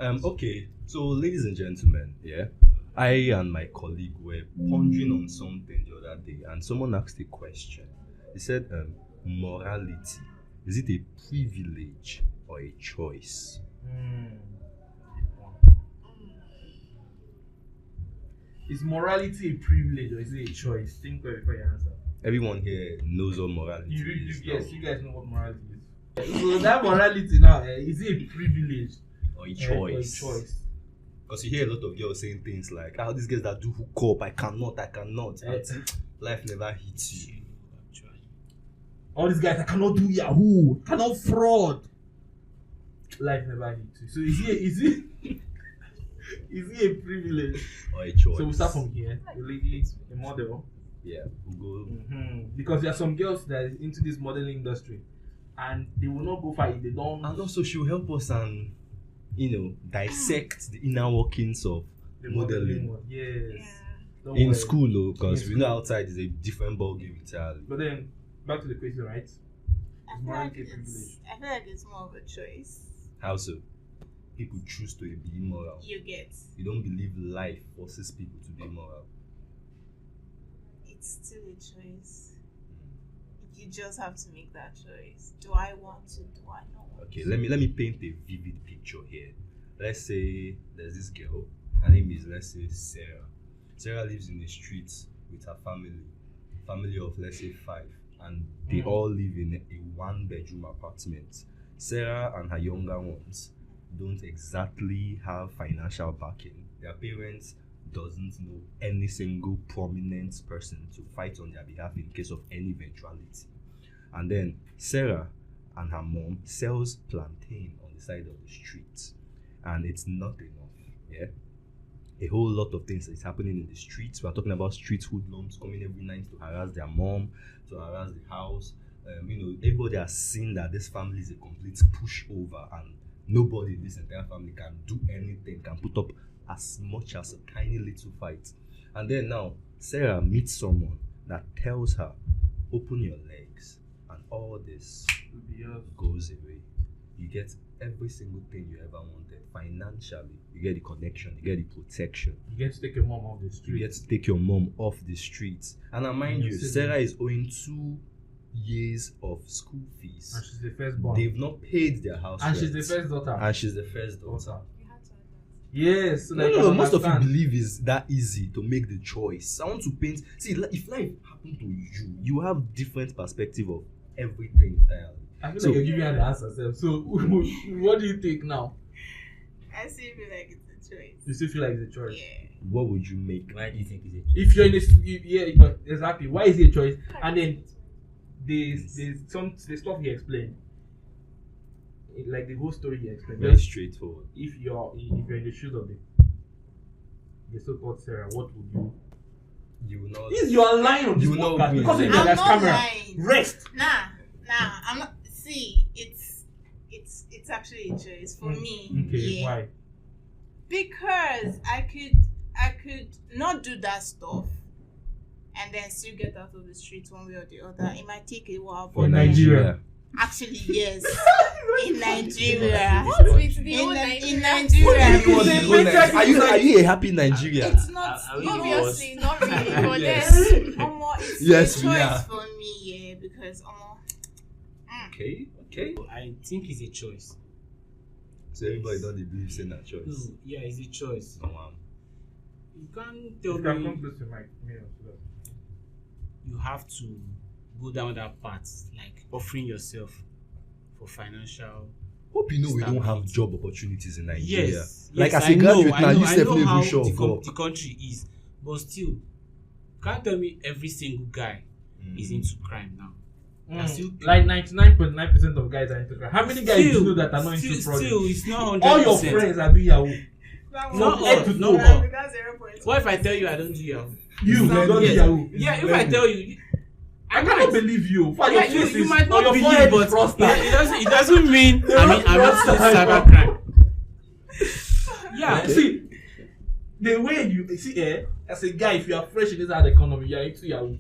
Okay, so ladies and gentlemen, yeah, I and my colleague were pondering on something the other day, and someone asked a question. He said, morality, is it a privilege or a choice? Hmm. Is morality a privilege or is it a choice? Think well before you answer. Everyone here knows what morality You really is do, now, yes, you guys know what morality is. So that morality now, is it a privilege or a or a choice. choice? Because you hear a lot of girls saying things like, "Ah, these girls that do hook up, I cannot." Eh. Life never hits you. All these guys, I cannot do Yahoo, cannot fraud. Life never hits you. So is it a privilege? Or a choice. So we start from here. The lady, the model. Yeah, we'll go. Because there are some girls that is into this modeling industry, and they will not go far if they don't. And also, she'll help us and dissect the inner workings of The modeling one. Yes. Yeah. Don't in worry. school, though, because In we know school. outside is a different ballgame entirely. But then back to the question, right? I Is feel, morality like a privilege? I feel like it's more of a choice. How so? People choose to be immoral. You get. You don't believe life forces people to be immoral. It's still a choice. You just have to make that choice. Do I want to? Do I not want Okay, to? let me paint a vivid picture here. Let's say there's this girl. Her name is, let's say, Sarah. Sarah lives in the streets with her family of, let's say, 5, and they all live in a one-bedroom apartment. Sarah and her younger ones don't exactly have financial backing. Their parents doesn't know any single prominent person to fight on their behalf in case of any eventuality. And then Sarah and her mom sells plantain on the side of the street, and it's not enough. Yeah, a whole lot of things is happening in the streets. We are talking about street hoodlums coming every night to harass their mom, to harass the house. Everybody has seen that this family is a complete pushover, and nobody in this entire family can do anything, can put up as much as a tiny little fight. And then now Sarah meets someone that tells her, open your legs, and all this goes away. You get every single thing you ever wanted financially. You get the connection, you get the protection, You get to take your mom off the you street. get to take your mom off the streets. And now, mind you, Yes, Sarah is owing 2 years of school And fees. she's the firstborn. They've not paid their house And she's the rent. first daughter. And she's the first daughter. You had to add that. Yes. So No, that no, you no, can most of you understand. believe is that easy to make the choice. I want to paint. See, if life happened to you, you have different perspective of everything entirely. I feel So- like you're giving her the answer, Sef. So what do you think now? I still feel like it's a choice. You still feel like it's a choice? Yeah. What would you make? Why do you think it's a choice? If you're in this, yeah, exactly. Why is it a choice? And then the stuff he explained, like the whole story he explained. Very straightforward. If you're in the shoes of the so-called Sarah, what would you? You will not. You are lying on this You will not podcast win. because of I'm the not camera. lying. Rest. Nah, I'm not. See, it's actually a choice for me. Okay, Yeah. why? Because I could not do that stuff and then still get out of the street one way or the other. It might take a while. For For but then- Nigeria. Actually, yes. In Nigeria. What with the whole In Nigeria? Nigeria. Are you a happy Nigeria? It's not. Are we Obviously, not really, but Yes. then Omo, it's Yes, a we choice are. for me, yeah, because Okay. I think it's a choice. So everybody don't believe in that choice. No, yeah, it's a choice. No, um, You can't You tell can come me close to my mirror so that- you have to go down that path, like offering yourself for financial. Hope you know we don't have Stability. job opportunities in Nigeria. Yes, Like yes, as a I know, graduate I now, know, you I self know even how sure the, of com- work. the country is, but still, you can't tell me every single guy is into crime now. That's still Like 99.9% of guys are into crime. How many guys do you know that are not into fraud? Still, it's not 100%. All your friends are doing Yahoo. Not Head all, to not toe. all. That's 0.2. What if I tell you I don't do Yahoo? You Yes. don't do Yes. Yahoo. Yeah, if I tell you, I cannot believe you. For your yeah, face you is- might on not your believe, forehead is but frosted. it doesn't mean I'm not frosted. into cybercrime. Yeah, Okay. See, the way you see, as a guy, if you are fresh in this hard economy, you are into Yahoo.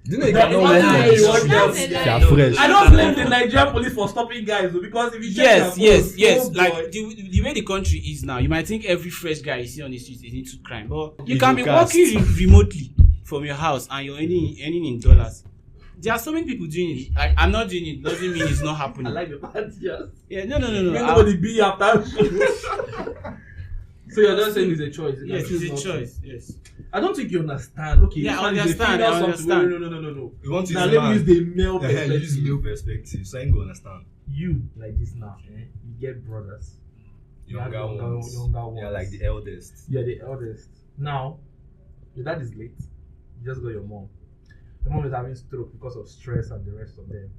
Do you know you That cannot is wear not nice how you want shoes? them. They are fresh. I don't blame the Nigerian police for stopping guys though, because if you check Yes. oh Like boy. the way the country is now, you might think every fresh guy you see on the street is into crime, but you It's can be cast. working remotely from your house and you're earning in dollars. There are so many people doing it. Like, I'm not doing it. Doesn't mean it's not I happening. like the part, yes. Yeah, no. Nobody be after. So you're just saying it's a choice. You can Yes, choose it's a not to. choice. Yes. I don't think you understand. Okay, Yeah, this I man is a understand, female I something. understand. No. You want to Now use let me use man. the male Yeah, you use perspective. male perspective, so I ain't gonna understand. You like this now, you get brothers. You have Younger ones. younger ones. Yeah, like the eldest. You're the eldest. Now, your dad is late. You just got your mom. Your mom is having stroke because of stress and the rest of them.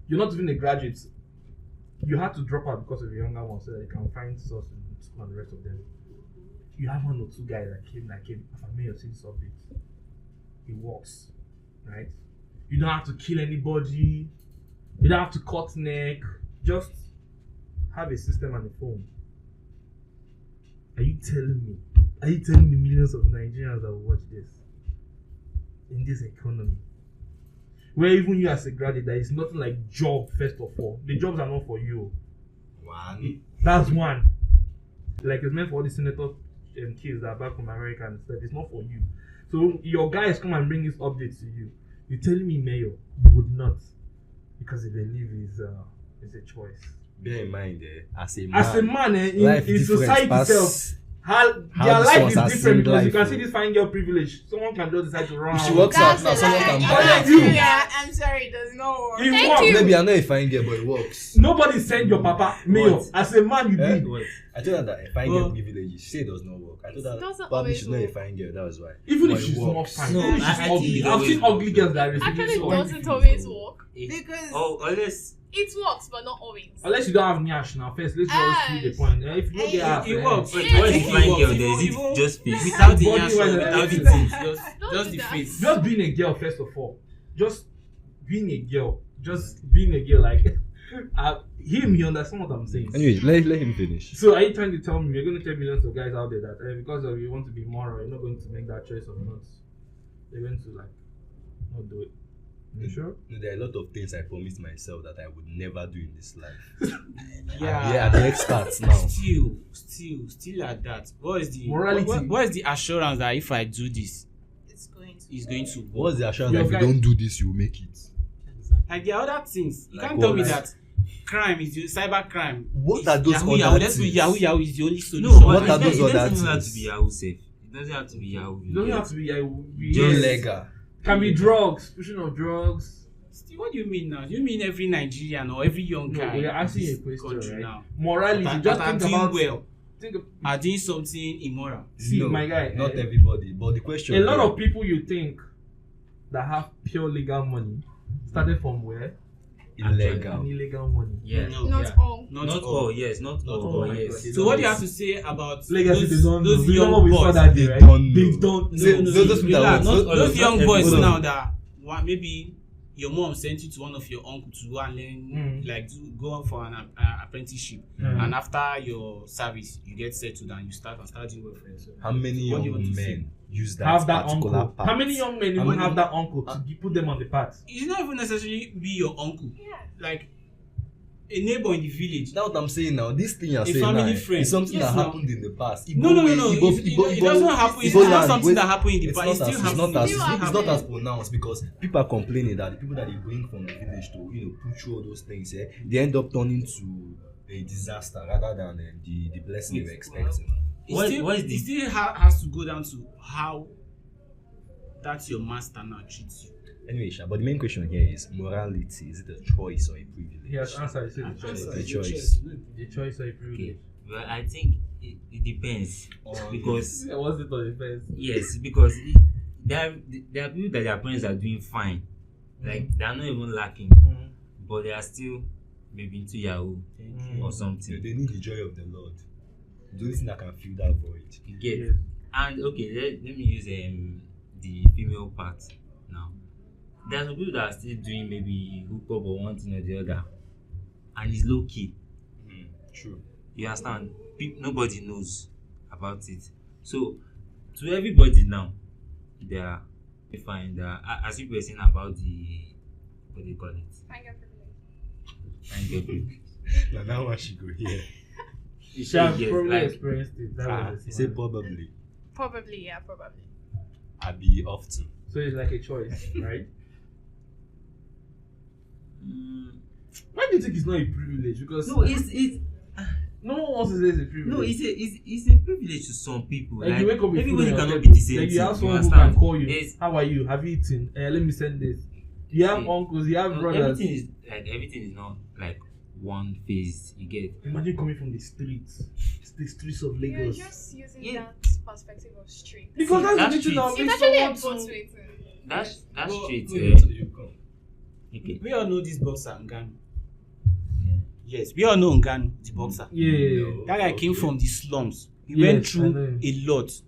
You're not even a graduate. You had to drop out because of your younger one so that you can find source in school and the rest of them. You have one or two guys that came, if I may have seen something. It works. Right? You don't have to kill anybody. You don't have to cut neck. Just have a system and a phone. Are you telling the millions of Nigerians that will watch this in this economy, where even you as a graduate, there is nothing like job? First of all, the jobs are not for you. One. That's one. Like, it's meant for all the senator kids that are back from America and stuff. It's not for you. So your guys come and bring this update to you. You're telling me, Mayor, you would not, because they believe it's a choice. Bear in mind, as a Man, in life in different society pass- itself, how their these life ones is are different seeing because you life, can see oh. this fine girl privilege. Someone can just decide to run. If she out. works out That's now, a someone lie. can Oh, buy yeah, it. you. Yeah, I'm sorry, it does not work. It Thank works. you. Maybe I'm not a fine girl, but it works. Nobody send your papa, Mayor. What? As a man, you Eh? did. I told her that a fine Well- girl privilege. She said it does not work. I told It her doesn't probably always she's not a work. fine girl. That was why. Even But if it she's not works. fine, No, even if I she's think ugly. it I've always seen ugly works. girls that are Actually, receiving it so doesn't always work. Because Unless It works, but not always. Unless you don't have nyash now. First, let's just see the Ash. point. If you don't get ass, it works. But Yeah. what is It fine works. girl? There is Even- it just face. without the Body yash, wise, without the everything. teeth, Don't just do the that. face. just being a girl, first of all, just being a girl, like he understand what I'm saying. Anyway, let him finish. So are you trying to tell me you're going to tell millions of guys out there that because of you want to be moral, you're not going to make that choice of not? You're going to like not do it. You sure? No, there are a lot of things I promised myself that I would never do in this life. Yeah. Yeah, the experts now. Still at that. What is the Morality. what is the assurance that if I do this, it's going to. it's going to work? What's the assurance Your that if you guy- don't do this, you will make it? Like there are other things. You Like can't tell me what? that crime is cyber crime. What is are those Yahoo, other Yahoo. Let's do things? Yahoo is the only solution. No, What but are it those doesn't other even have to things? be Yahoo safe. It doesn't have to be Yahoo. It doesn't Yes. have to be Just Illegal. Can be drugs, pushing of drugs. Still, what do you mean now? Do you mean every Nigerian or every young No, guy? we are asking in a this question, country right? now Morality. that Just are think doing about well think of, are doing something immoral? See, No, my guy, Not eh, everybody, but the question. a lot here- of people you think that have pure legal money started from where? illegal. An illegal money. Yeah. No, Not yeah. all. Not all, yes, not all, all. yes. So what do you have to say about Legacy, those, they don't know. those You know young what we saw boys? that day, They right? don't They know. don't Say- know. those people that Relax, want- not those young not boys everyone. now that maybe your mom sent you to one of your uncle to go and learn, like go on for an apprenticeship, and after your service you get settled and you start doing welfare. So How many what do you want young to say? men use that Have that particular uncle. part? How many young men How even many- have that uncle to put them on the path? It's not even necessarily be your uncle, Yeah. like a neighbor in the village. That's what I'm saying now. This thing you're A saying family now friend. is something Yes, that now. happened in the past. No. It doesn't happen. It's not something that happened in the It's past. not It still as, it's happens. not as, Still it's not as happens. pronounced because people are complaining that the people that they bring from the village to put through all those things, they end up turning to a disaster rather than the blessing they were expecting. It still has to go down to how that's your master now treats you. Anyway, Sha, but the main question here is morality. Is it a choice or a privilege? He has answered. He said the Answer choice. The is your choice. The choice or a privilege. Okay. Well, I think it depends because What's it on the fence? yes, because there are people that their parents are doing fine, like they are not even lacking, but they are still maybe into Yahoo or something. They need the joy of the Lord. The only thing that can fill that void. You get Yes. and okay, let me use the female part now. There are some people that are still doing maybe hookup or one thing or the other, and it's low key. True. You understand? Nobody knows about it. So, to everybody now, there are find as you were saying about the what do you call it? I get privilege. And get big. Now that one she go here. You She have yes, probably like, experienced it. That was He the say thing. probably. Probably, yeah, probably. I be often. So it's like a choice, right? mm, Why do you think it's not a privilege? Because no, it's no one wants to say it's a privilege. no, it's a privilege to some people. Like you wake up with food everybody on your cannot table. be the same. Like you have thing, someone who understand? can call you. Yes. How are you? Have you eaten? Let me send this. You have See, uncles. You have No, brothers. everything is not like one phase. You get Imagine coming from the streets of You're Lagos. just using Yeah. that perspective of street. Because See, that's that's the thing that streets. makes It's actually a someone both to. way too. that's Well, straight. wait till you come. Okay. We all know this boxer Ngannou. Yeah. Yes, we all know Ngannou, the boxer. Yeah. No. That guy came Okay. from the slums. He Yes, went I know through him. a lot.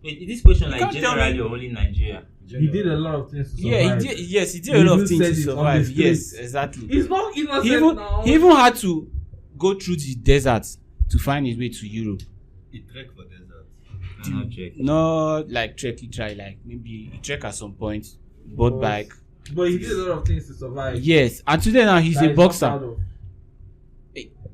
Wait, is this question You like can't tell me- generally or only Nigeria? He did a lot of things to survive. Yeah, he did. Yes, he did He a lot even of things said to it on the survive. Yes, streets. exactly. He's not innocent now. He even had to go through the desert to find his way to Europe. He trek for desert. I'm not check. Not like trek, he try like maybe he trek at some point, bought bike. But he did a lot of things to survive. Yes, and today now he's that a he's not boxer. proud of.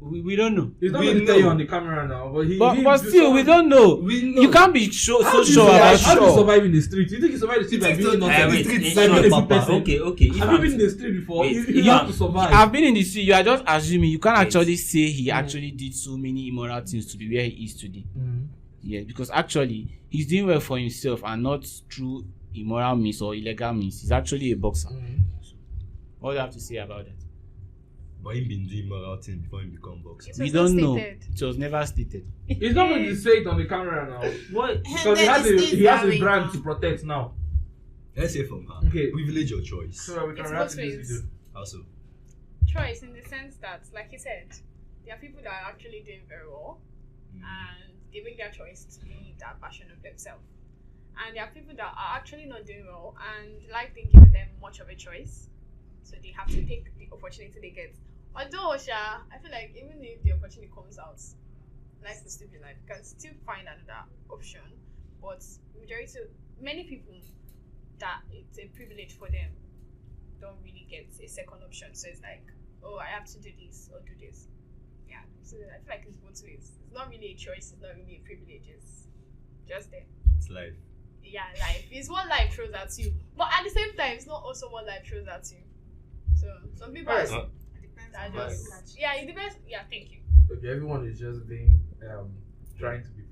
We don't know. He's not We going to tell know. you on the camera now, but he. But he still, we don't know. We know. You can't be so How do you sure survive- about How do you sure. survive in the street? You think you survive in the street by You being think so? innocent? Wait, streets it's by being a not- good person? okay. If Have you I'm- been in the street before? Wait, you if have I'm- to survive. I've been in the street. You are just assuming. You can't Yes. actually say he actually did so many immoral things to be where he is today. Mm. Yeah, because actually he's doing well for himself and not through immoral means or illegal means. He's actually a boxer. Mm. What do you have to say about that? But he been doing moral thing before he become boxer. It We was not don't know. stated. It was never stated. He's not going to say it on the camera now. What? Because he Then has it a stays he has that a way brand now. to protect now. Let's say from her. Okay. Privilege or choice. So that we can It's wrap both this ways. video. Also. Choice in the sense that, like you said, there are people that are actually doing very well and they make their choice to be that version of themselves. And there are people that are actually not doing well and life didn't give them much of a choice. So they have to take the opportunity they get. Although, I feel like even if the opportunity comes out, life will still be life. You can still find another option. But many people that it's a privilege for them don't really get a second option. So it's like, oh, I have to do this or do this. Yeah. So I feel like it's both ways. It's not really a choice. It's not really a privilege. It's just there. It's life. Yeah, life. It's what life throws at you. But at the same time, it's not also what life throws at you. So some people Alright. are Depends are on how you just catch it. yeah, it depends. Yeah, thank you. Okay, everyone is just being trying to be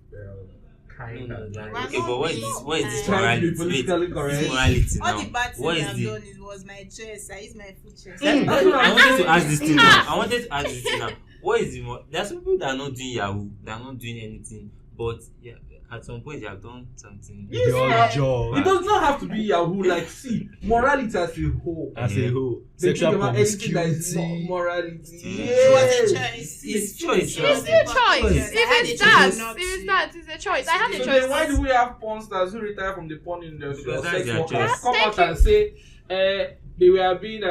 kind No, and like, Why okay, not but what is be- this? What is this trying to be morality? politically Wait, correct. this morality All now. the bad What things is I've the? done was my choice. I used my food choice. That's what I I'm wanted to saying. ask this thing now. I wanted to ask this thing now. What is the more? There are some people that are not doing Yahoo. They are not doing anything. But yeah, at some point they have done something. Yes, Your now. job. It does not have to be Yahoo. Like, see, morality as a whole. As a whole. They Sexual think about anything that is not promiscuity. morality. It was a Yes. choice. It's choice. It's now. still a choice. Yes, I had If a it's that, choice not if it's to. that, it's a choice. I had a So choice. then why do we have porn stars who retire from the porn industry Because or that's sex their workers choice. come out Thank and say they were being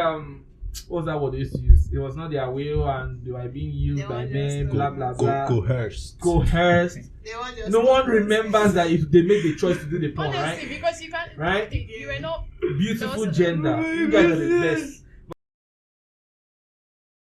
what was that word they used to use? It was not their will and they were being used They by were men, just, blah blah blah. Coerced. Coerced. They want just No to one go. remembers that if they make the choice to do the porn, Honestly, right? because you can't. Right? You were not. Beautiful Those- gender. You guys are the best.